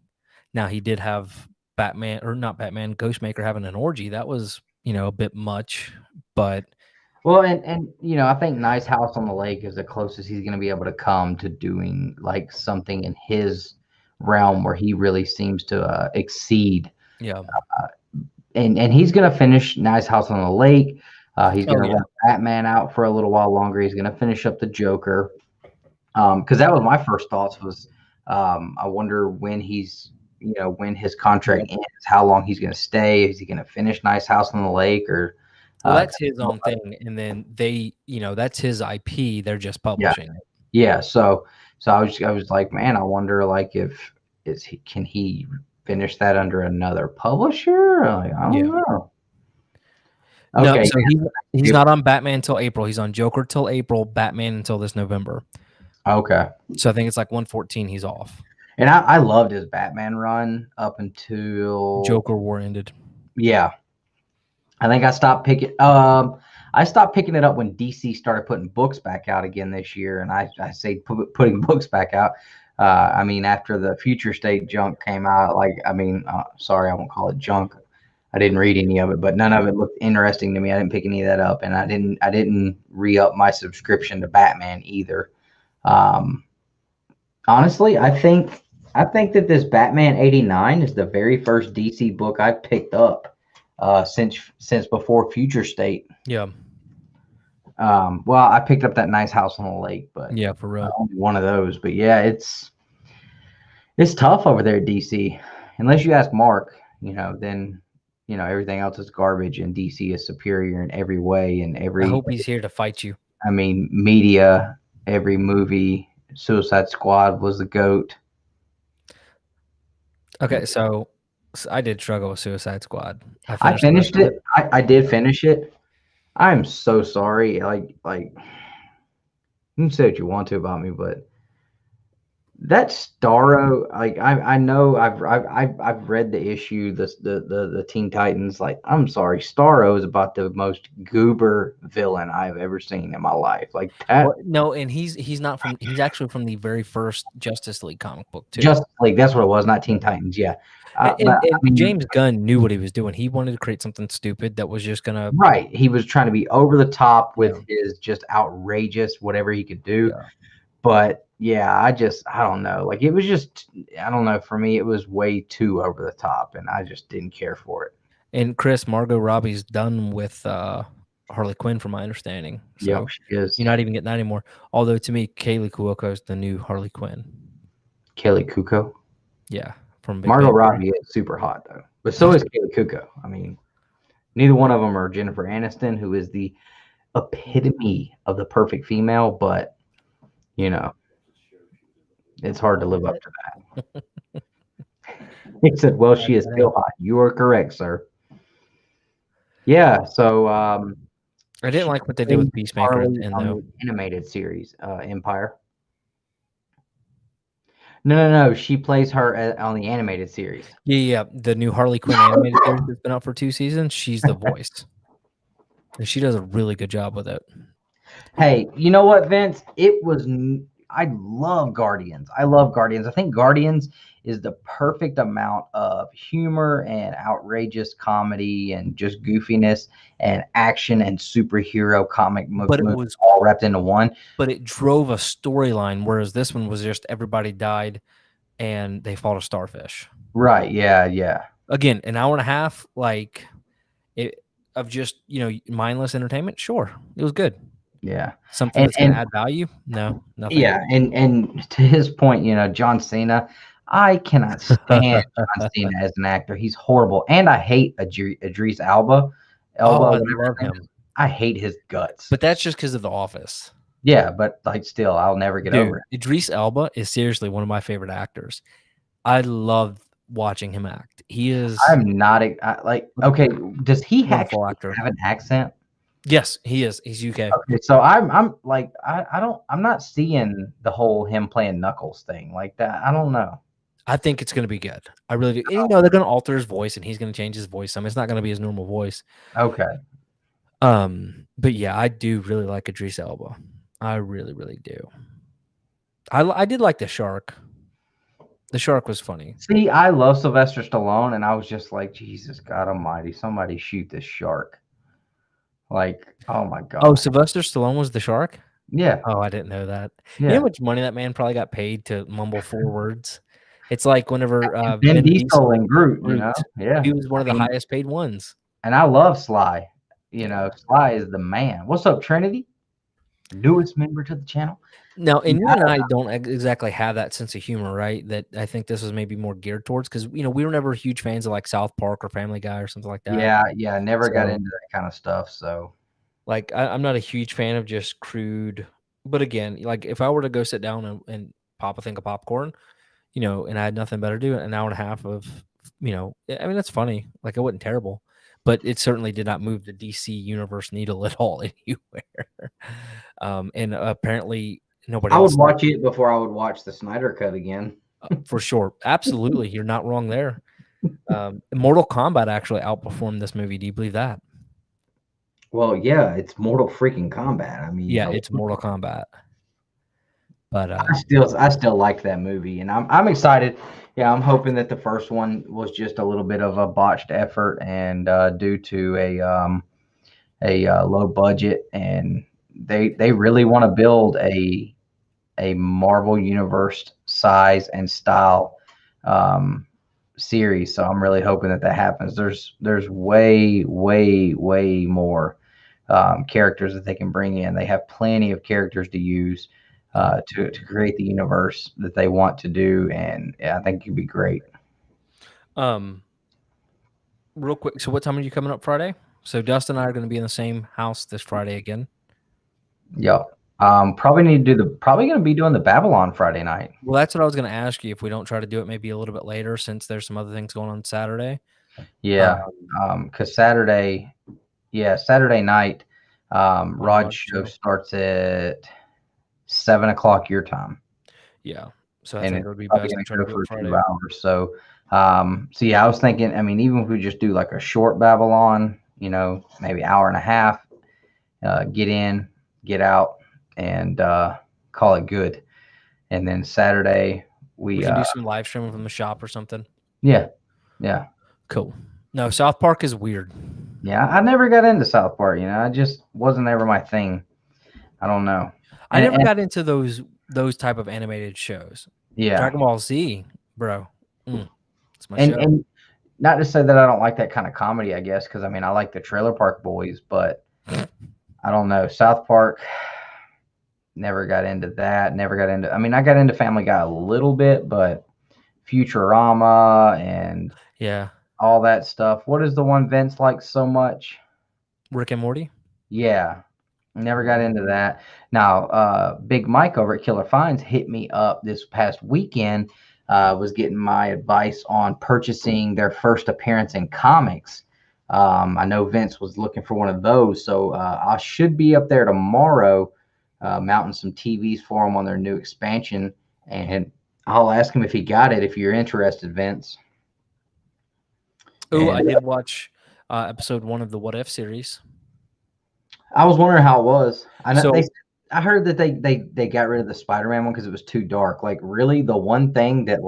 Now, he did have Batman, or not Batman, Ghostmaker having an orgy. That was, a bit much, but Well, and I think Nice House on the Lake is the closest he's going to be able to come to doing like something in his realm where he really seems to exceed. yeah. And he's going to finish Nice House on the Lake. He's going Oh, to yeah. run Batman out for a little while longer. He's going to finish up the Joker. Because that was my first thoughts was, I wonder when when his contract ends, how long he's going to stay. Is he going to finish Nice House on the Lake or? Well, that's his own thing. And then that's his IP. They're just Yeah. publishing it. Yeah, so I was like, man, I wonder like if can he finish that under another publisher? Like, I don't know. No, Okay, so he's yeah. not on Batman until April. He's on Joker till April, Batman until this November. Okay. So I think it's like 114 he's off. And I loved his Batman run up until Joker War ended. yeah. I think I stopped picking it up when DC started putting books back out again this year, and I say putting books back out. I mean, after the Future State junk came out, sorry, I won't call it junk. I didn't read any of it, but none of it looked interesting to me. I didn't pick any of that up, and I didn't re-up my subscription to Batman either. Honestly, I think that this Batman '89 is the very first DC book I picked up since before Future State. Yeah. Well, I picked up that Nice House on the Lake, but Yeah, for real. only one of those. But yeah, it's tough over there at DC. Unless you ask Mark, then everything else is garbage, and DC is superior in every way. And I hope he's here to fight you. I mean, media, every movie, Suicide Squad was the GOAT. Okay, so I did struggle with Suicide Squad. I finished it. I did finish it. I'm so sorry. Like you can say what you want to about me, but that Starro, like I know I've read the issue, the Teen Titans. Like, I'm sorry, Starro is about the most goober villain I've ever seen in my life. Like that. Well, no, and he's actually from the very first Justice League comic book too. Just like that's what it was, not Teen Titans. Yeah. And James Gunn knew what he was doing. He wanted to create something stupid that was just gonna right. He was trying to be over the top with his just outrageous whatever he could do. Yeah. But yeah, I don't know. Like, it was just, I don't know. For me, it was way too over the top, and I just didn't care for it. And Chris, Margot Robbie's done with Harley Quinn, from my understanding. So Yep, she is. you're not even getting that anymore. Although to me, Kaylee Cuoco is the new Harley Quinn. Kaylee Cuoco. Yeah, from Big Margot Bang Robbie is super hot though, but so is Kaylee Cuoco. I mean, neither one of them are Jennifer Aniston, who is the epitome of the perfect female, but it's hard to live up to that. He said, well, she is still hot. You are correct, sir. Yeah, so I didn't like what they did with Peacemaker on though. the animated series, Empire. No. She plays her on the animated series. Yeah. The new Harley Quinn animated series that's been out for 2 seasons. She's the voice, and she does a really good job with it. Hey, you know what, Vince? I love Guardians. I love Guardians. I think Guardians is the perfect amount of humor and outrageous comedy and just goofiness and action and superhero comic But it movies was, all wrapped into one. but it drove a storyline, whereas this one was just everybody died and they fought a starfish. Right. Yeah. Yeah. Again, an hour and a half, like it of just mindless entertainment. Sure, it was good. Yeah. Something And that's going to and add value? No, nothing. yeah, and to his point, John Cena, I cannot stand John Cena as an actor. He's horrible, and I hate Idris Oh, I Whatever love his name him, is. I hate his guts. but that's just because of The Office. Yeah, but like still, I'll never get over Dude, it. Idris Elba is seriously one of my favorite actors. I love watching him act. He is I'm not like okay. Does he wonderful actually actor. have an accent? Yes, he is. He's UK. Okay, so I'm like I'm not seeing the whole him playing Knuckles thing like that. I don't know. I think it's going to be good. I really do. And, they're going to alter his voice, and he's going to change his voice some. It's not going to be his normal voice. Okay. But yeah, I do really like Idris Elba. I really, really do. I did like the shark. The shark was funny. See, I love Sylvester Stallone, and I was just like, Jesus God Almighty, somebody shoot this shark! Like, oh my Oh, God, Sylvester Stallone was the shark? yeah, Oh, I didn't know that. You know how yeah. much money that man probably got paid to mumble 4 words? It's like whenever, And Vin Vin Diesel Diesel and Groot, Groot, yeah. he was one of I the mean, highest paid ones. and I love Sly. Yeah. Sly is the man. What's up, Trinity? Newest member to the channel. Now, Yeah, and you and I don't exactly have that sense of humor, right? That I think this was maybe more geared towards because, we were never huge fans of like South Park or Family Guy or something like that. yeah, yeah. Never got So, into that kind of stuff. So, like, I'm not a huge fan of just crude. But again, like if I were to go sit down and pop a thing of popcorn, and I had nothing better to do, an hour and a half of, I mean, that's funny. Like, it wasn't terrible, but it certainly did not move the DC universe needle at all anywhere. And apparently nobody I would else did. watch it before I would watch the Snyder Cut again. For sure. Absolutely. You're not wrong there. Mortal Kombat actually outperformed this movie. Do you believe that? Well, yeah, it's Mortal freaking Kombat. I mean, Yeah, it's Mortal Kombat. But I still like that movie, and I'm excited. Yeah, I'm hoping that the first one was just a little bit of a botched effort, and due to a low budget, and they really want to build a Marvel Universe size and style series. So I'm really hoping that happens. There's way more characters that they can bring in. They have plenty of characters to use to create the universe that they want to do, and yeah, I think it'd be great. um real quick, so what time are you coming up Friday? So Dustin and I are going to be in the same house this Friday again. Yep. Probably going to be doing the Babylon Friday night. Well, that's what I was going to ask you, if we don't try to do it maybe a little bit later since there's some other things going on Saturday. Yeah. Because Saturday night, Rod's show starts at 7 o'clock your time, Yeah. So I and think it's it would be probably best going to to try to go do for it Friday. 2 hours. So yeah, I was thinking. I mean, even if we just do like a short Babylon, maybe hour and a half, get in, get out, and call it good. And then Saturday We can do some live streaming from the shop or something. yeah. Cool. No, South Park is weird. Yeah, I never got into South Park. I just wasn't ever my thing. I don't know. I never And got into those type of animated shows. yeah, Dragon Ball Z, bro. It's my and show. and not to say that I don't like that kind of comedy, I guess, because I mean I like the Trailer Park Boys, but I don't know. South Park, never got into that. Never got into. I mean, I got into Family Guy a little bit, but Futurama and Yeah. all that stuff. What is the one Vince likes so much? Rick and Morty. Yeah, never got into that. Now, Big Mike over at Killer Finds hit me up this past weekend. Was getting my advice on purchasing their first appearance in comics. I know Vince was looking for one of those, so I should be up there tomorrow, mounting some TVs for them on their new expansion, and I'll ask him if he got it. If you're interested, Vince. Oh, I And did watch episode 1 of the What If series. I was wondering how it was. I know So, I heard that they got rid of the Spider-Man one because it was too dark. Like, really, the one thing that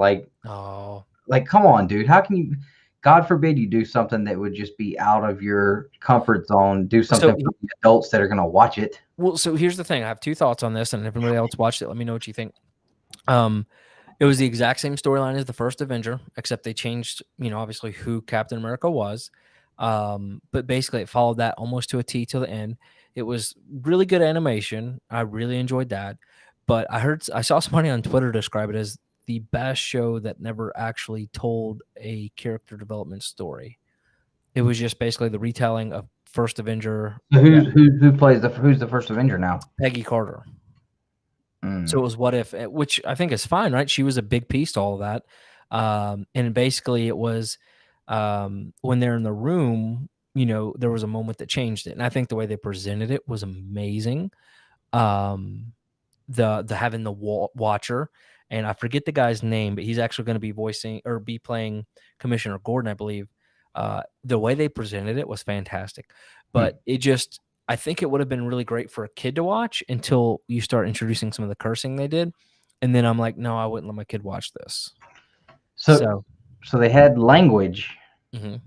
oh, come on, dude, how can you? God forbid you do something that would just be out of your comfort zone. Do so something for the adults that are going to watch it. well, so here's the thing. I have two thoughts on this, and if anybody else watched it, let me know what you think. Um, it was the exact same storyline as the first Avenger, except they changed, obviously who Captain America was. But basically, it followed that almost to a T till the end. It was really good animation. I really enjoyed that. But I saw somebody on Twitter describe it as the best show that never actually told a character development story. It was just basically the retelling of first Avenger. So Yeah, who plays who's the first Avenger now? Peggy Carter. So it Mm. was What If, which I think is fine, right? She was a big piece to all of that. And basically, it was when they're in the room, there was a moment that changed it. And I think the way they presented it was amazing. Um, the having the watcher, and I forget the guy's name, but he's actually going to be voicing or be playing Commissioner Gordon, I believe. The way they presented it was fantastic, but Hmm. it just I think it would have been really great for a kid to watch until you start introducing some of the cursing they did, and then I'm like, no, I wouldn't let my kid watch this. So So, so they had language, mhm.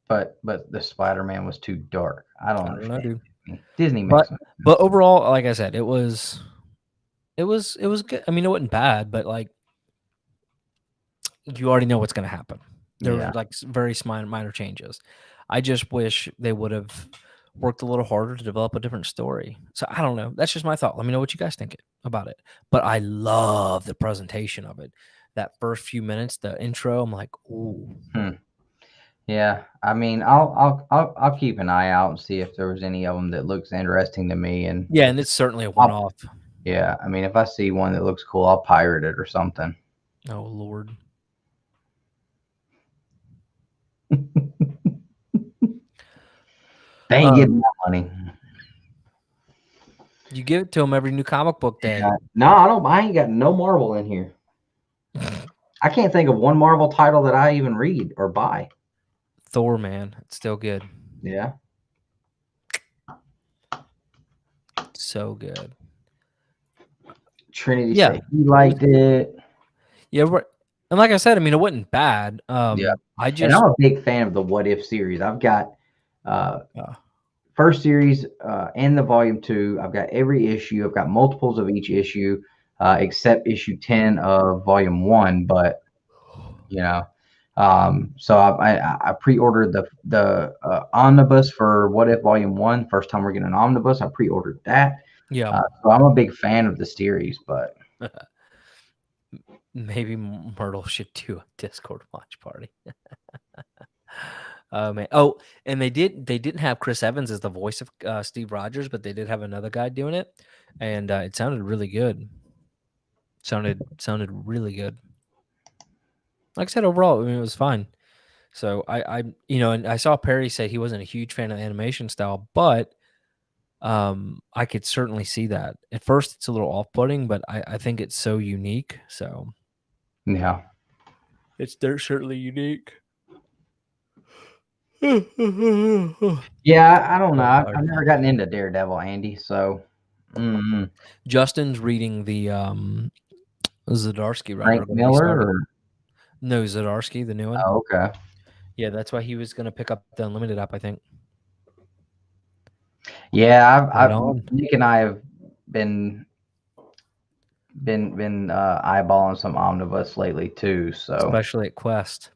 but the Spider-Man was too dark. I don't I don't know, understand. dude, Disney but makes no but sense. overall, like I said, it was good. I mean, it wasn't bad, but like you already know what's going to happen. There were Yeah. like very minor changes. I just wish they would have worked a little harder to develop a different story. So I don't know. That's just my thought. Let me know what you guys think about it. But I love the presentation of it. That first few minutes, the intro, I'm like, ooh. Hmm. Yeah. I mean, I'll keep an eye out and see if there was any of them that looks interesting to me, and Yeah, if and it's certainly a I'll, one-off. yeah, I mean, if I see one that looks cool, I'll pirate it or something. Oh Lord. They ain't getting Um, my money. you give it to them every new comic book day. Yeah. No, I don't. I ain't got no Marvel in here. I can't think of one Marvel title that I even read or buy. Thor, man, it's still good. Yeah. So good. Trinity Yeah, said he it was liked it. yeah, and like I said, I mean, it wasn't bad. Yeah. I And I'm just a big fan of the What If series. I've got uh, uh, first series and the volume two. I've got every issue. I've got multiples of each issue, except issue 10 of volume one. But you know, so I pre-ordered the omnibus for What If Volume One. First time we're getting an omnibus, I pre-ordered that. yeah, So I'm a big fan of the series, but maybe Myrtle should do a Discord watch party. Oh man! Oh, and they didn't have Chris Evans as the voice of Steve Rogers, but they did have another guy doing it, and it sounded really good. Sounded really good. Like I said, overall, I mean, it was fine. So and I saw Perry say he wasn't a huge fan of the animation style, but I could certainly see that. At first, it's a little off-putting, but I think it's so unique. So yeah, they're certainly unique. Oh, yeah. I don't know. I'm I've tired. never gotten into Daredevil, Andy. So Justin's reading the Zdarsky, right? Or Frank going to be Miller, starting. or No, Zdarsky, the new one. oh, okay. Yeah, that's why he was going to pick up the Unlimited app, I think. Yeah, Right I've on. Nick and I have been eyeballing some omnibus lately too. So Especially at Quest.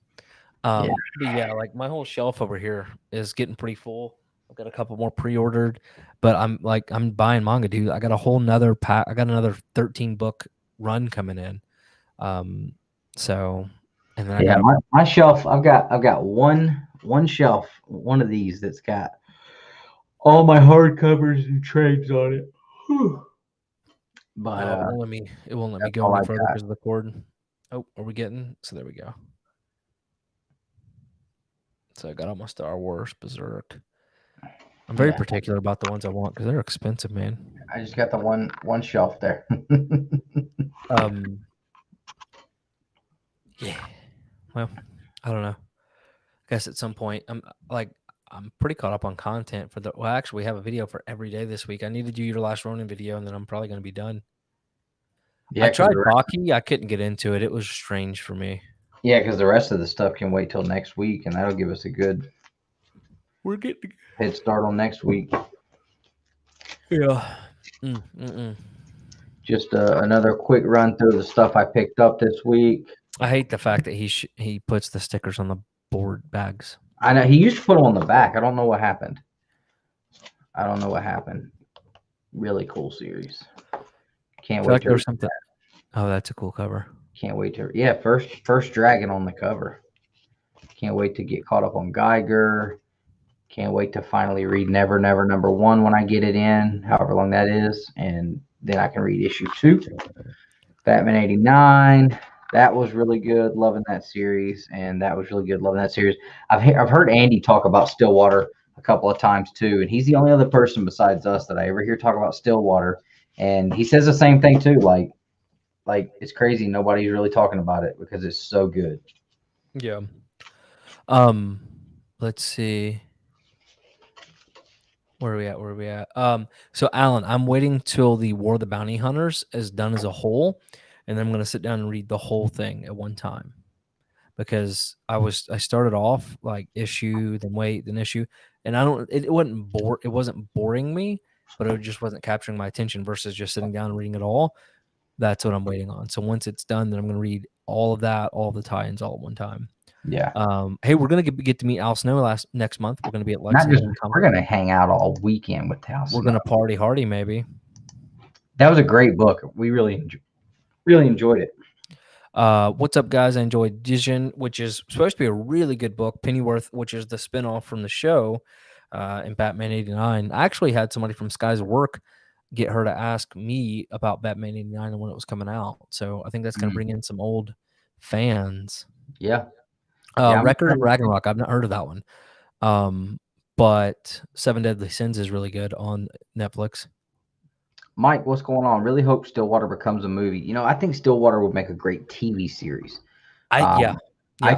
yeah, But yeah, like my whole shelf over here is getting pretty full. I've got a couple more pre-ordered, but I'm buying manga, dude. I got a whole nother pack. I got another 13 book run coming in. Um, so and then I yeah. got a My shelf. I've got one shelf, one of these that's got all my hardcovers and trades on it. Whew. But oh, it won't let me that's go all any I further got. because of the cord. Oh, are we getting? So there we go. So I got all my Star Wars Berserk. I'm very Yeah, particular about the ones I want because they're expensive, man. I just got the one shelf there. Um, yeah. Well, I don't know. I guess at some point, I'm like, I'm pretty caught up on content for the. Well, actually, we have a video for every day this week. I need to do your last Ronin video, and then I'm probably going to be done. I Yeah, because tried Baki. I couldn't get into it. It was strange for me. the rest of the stuff can wait till next week, and that'll give us a good We're getting. head start on next week. Yeah. Mm-mm. Just another quick run through the stuff I picked up this week. I hate the fact that he puts the stickers on the board bags. I know he used to put them on the back. I don't know what happened. Really cool series. Can't wait Like to there was something. Oh, that's a cool cover. Can't wait to first dragon on the cover. Can't wait to get caught up on Geiger. Can't wait to finally read Never Never #1 when I get it in, however long that is, and then I can read issue 2. Batman 89. That was really good. Loving that series, and that was really good. Loving that series. I've heard Andy talk about Stillwater a couple of times too, and he's the only other person besides us that I ever hear talk about Stillwater, and he says the same thing too. Like it's crazy. Nobody's really talking about it because it's so good. Yeah. Let's see. Where are we at? So Alan, I'm waiting till the War of the Bounty Hunters is done as a whole, and then I'm gonna sit down and read the whole thing at one time. Because I started off like issue, then wait, then issue, and it wasn't boring me, but it just wasn't capturing my attention versus just sitting down and reading it all. That's what I'm waiting on. So once it's done, then I'm gonna read all of that, all the tie-ins all at one time. Yeah. Hey, we're gonna get to meet Al Snow next month. We're gonna be at Not just Lexington. we're gonna hang out all weekend with House. We're gonna party hardy, maybe. That was a great book. We really enjoyed it. What's up, guys? I enjoyed Dijon, which is supposed to be a really good book. Pennyworth, which is the spinoff from the show, in Batman 89. I actually had somebody from Sky's work get her to ask me about Batman 89 and when it was coming out. So I think that's going to bring in some old fans. Yeah. Record of Ragnarok. I've not heard of that one. But Seven Deadly Sins is really good on Netflix. Mike, what's going on? Really hope Stillwater becomes a movie. You know, I think Stillwater would make a great TV series. I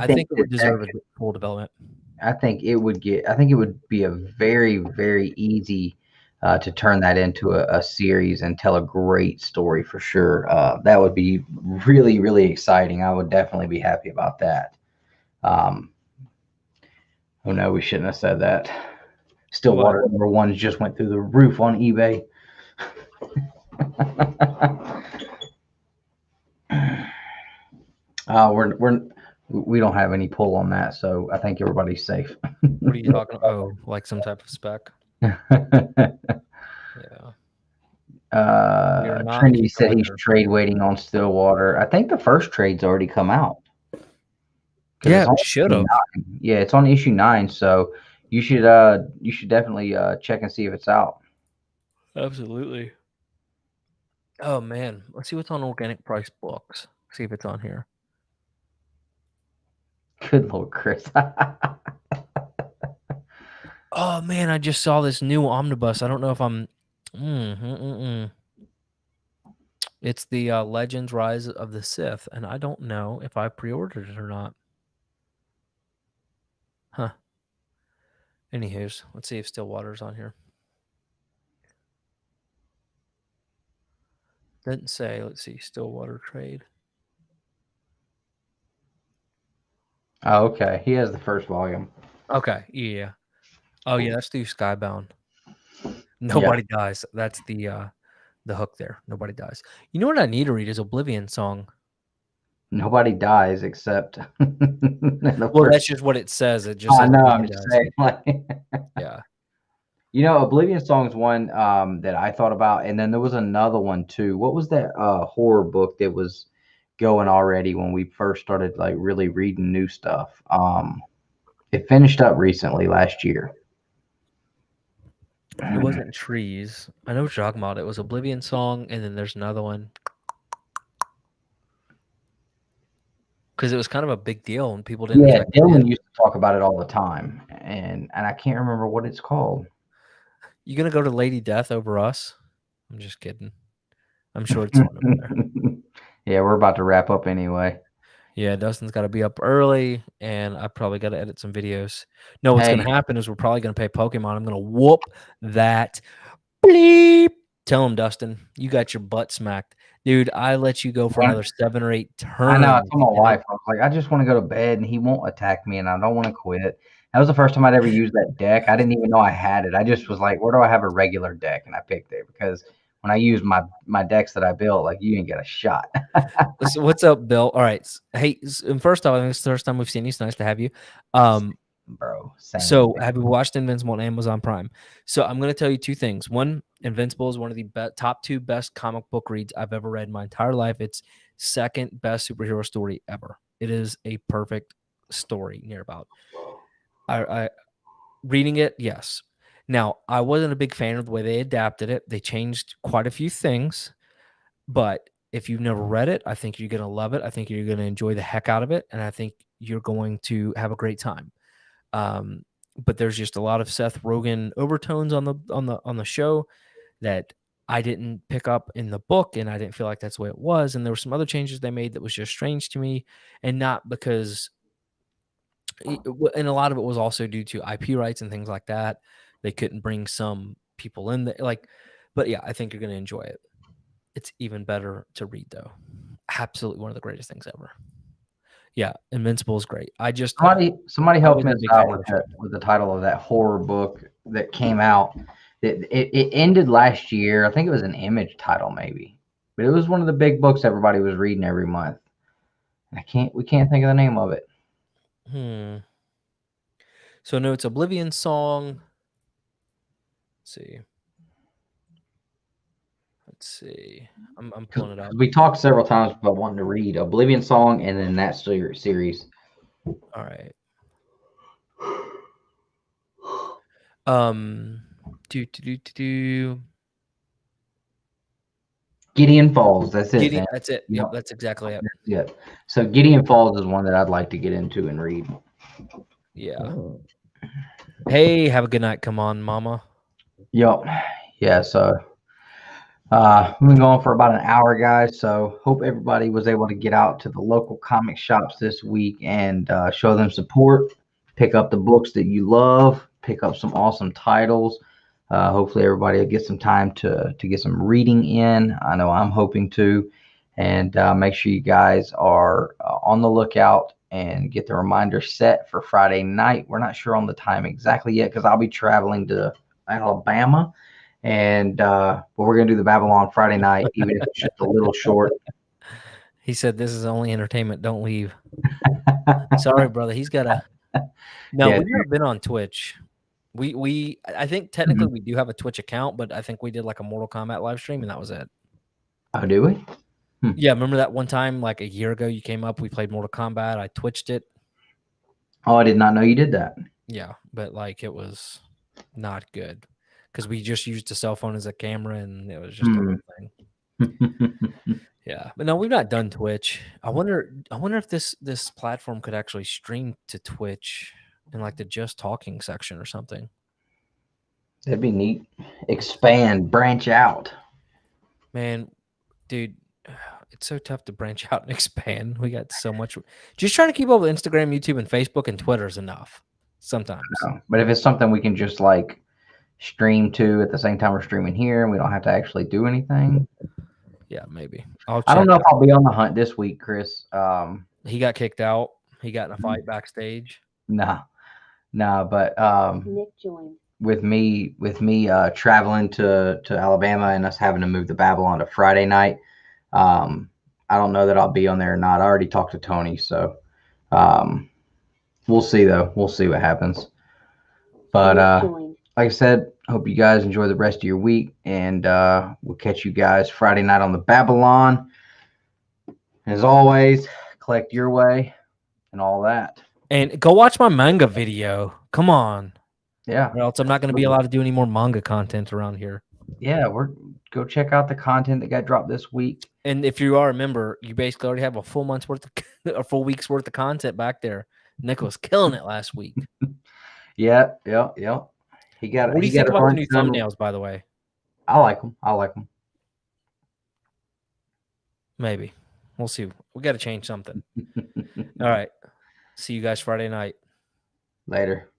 think it would deserve a full development. I think it would be a very, very easy to turn that into a series and tell a great story for sure. That would be really, really exciting. I would definitely be happy about that. Oh no, we shouldn't have said that. Stillwater #1 just went through the roof on eBay. We don't have any pull on that, so I think everybody's safe. What are you talking about? Oh, like some type of spec? Yeah. Trinity said he's trade waiting on Stillwater. I think the first trade's already come out. Yeah, it should have. Yeah, it's on issue 9, so you should definitely check and see if it's out. Absolutely. Oh man, let's see what's on Organic Price Books. See if it's on here. Good Lord, Chris. Oh man, I just saw this new omnibus. I don't know if I'm. It's the Legends Rise of the Sith, and I don't know if I pre-ordered it or not. Huh. Anywho's, let's see if Stillwater's on here. Doesn't say. Let's see, Stillwater trade. Oh, okay. He has the first volume. Okay, yeah. Oh yeah, that's through Skybound. Nobody dies. That's the hook there. Nobody dies. You know what I need to read is Oblivion Song. Nobody dies except. Well, that's just what it says. It just. I know. I'm just saying. Yeah. You know, Oblivion Song is one that I thought about, and then there was another one too. What was that horror book that was going already when we first started like really reading new stuff? It finished up recently last year. It wasn't Trees. I know what you're talking about. It was Oblivion Song, and then there's another one. Because it was kind of a big deal, and people didn't. Yeah, Dylan used to talk about it all the time, and I can't remember what it's called. You gonna go to Lady Death over us? I'm just kidding. I'm sure it's fun over there. Yeah, we're about to wrap up anyway. Yeah, Dustin's got to be up early, and I probably got to edit some videos. No, what's going Hey, to happen is we're probably going to play Pokemon. I'm going to whoop that bleep. Tell him, Dustin, you got your butt smacked. Dude, I let you go for when, another 7 or 8 I know I turns. told my And it, wife, I was like, I just want to go to bed and he won't attack me and I don't want to quit. That was the first time I'd ever used that deck. I didn't even know I had it. I just was like, where do I have a regular deck? And I picked it because when I use my decks that I built, like you ain't get a shot. so what's up, Bill? All right. Hey, and first off, I think it's the first time we've seen you. It's nice to have you. Um, Bro, same. So, have you watched Invincible on Amazon Prime? So, I'm going to tell you two things. One, Invincible is one of the top 2 best comic book reads I've ever read in my entire life. It's second best superhero story ever. It is a perfect story near about. I reading it, yes. Now, I wasn't a big fan of the way they adapted it. They changed quite a few things, but if you've never read it, I think you're going to love it. I think you're going to enjoy the heck out of it, and I think you're going to have a great time. Um, but there's just a lot of Seth Rogen overtones on the show that I didn't pick up in the book, and I didn't feel like that's the way it was. And there were some other changes they made that was just strange to me, and not because, and a lot of it was also due to IP rights and things like that. They couldn't bring some people in there, like, but yeah, I think you're gonna enjoy it. It's even better to read though. Absolutely one of the greatest things ever. Yeah, Invincible is great. Somebody I helped me wasn't a big out fan of the show. with the title of that horror book that came out. It ended last year. I think it was an Image title maybe, but it was one of the big books everybody was reading every month. We can't think of the name of it. So no, it's Oblivion Song. Let's see. Let's see. I'm Because pulling it up. we talked several times about wanting to read Oblivion Song and then that series. All right. Um do. Gideon Falls. That's it, Gideon, Sam. that's it. Yep, Yep, that's exactly it. that's it. So Gideon Falls is one that I'd like to get into and read. Yeah. Hey, have a good night. Come on, mama. Yep. Yeah. So we've been going for about an hour, guys. So hope everybody was able to get out to the local comic shops this week and show them support. Pick up the books that you love. Pick up some awesome titles. Hopefully, everybody will get some time to get some reading in. I know I'm hoping to. And make sure you guys are on the lookout and get the reminder set for Friday night. We're not sure on the time exactly yet because I'll be traveling to Alabama. And but we're gonna do the Babylon Friday night, even if it's just a little short. He said this is only entertainment. Don't leave. Sorry, brother. He's got a No, Yeah. we've never been on Twitch. I think technically we do have a Twitch account, but I think we did like a Mortal Kombat live stream and that was it. Oh, do we? Yeah, remember that one time like a year ago you came up, we played Mortal Kombat, I twitched it. Oh, I did not know you did that. Yeah, but like it was not good because we just used a cell phone as a camera and it was just a whole thing. Yeah, but no, we've not done Twitch. I wonder if this platform could actually stream to Twitch in like the just talking section or something. That'd be neat. Expand, branch out. Man, dude, it's so tough to branch out and expand. We got so much. Just trying to keep up with Instagram, YouTube, and Facebook and Twitter is enough sometimes. No. But if it's something we can just like stream to at the same time we're streaming here and we don't have to actually do anything. Yeah, maybe. I'll check. I don't know if I'll be on the hunt this week, Chris. He got kicked out. He got in a fight backstage. Nah, but Nick joined. with me traveling to Alabama and us having to move the Babylon to Friday night, I don't know that I'll be on there or not. I already talked to Tony, so we'll see though. We'll see what happens. But like I said, hope you guys enjoy the rest of your week, and we'll catch you guys Friday night on the Babylon. As always, collect your way and all that. And go watch my manga video. Come on. Yeah. Or else I'm not going to be allowed to do any more manga content around here. Yeah, go check out the content that got dropped this week. And if you are a member, you basically already have a full month's worth of a full week's worth of content back there. Nick was killing it last week. Yeah. He got. What do you think about the new thumbnails, by the way? I like them. Maybe. We'll see. We got to change something. All right. See you guys Friday night. Later.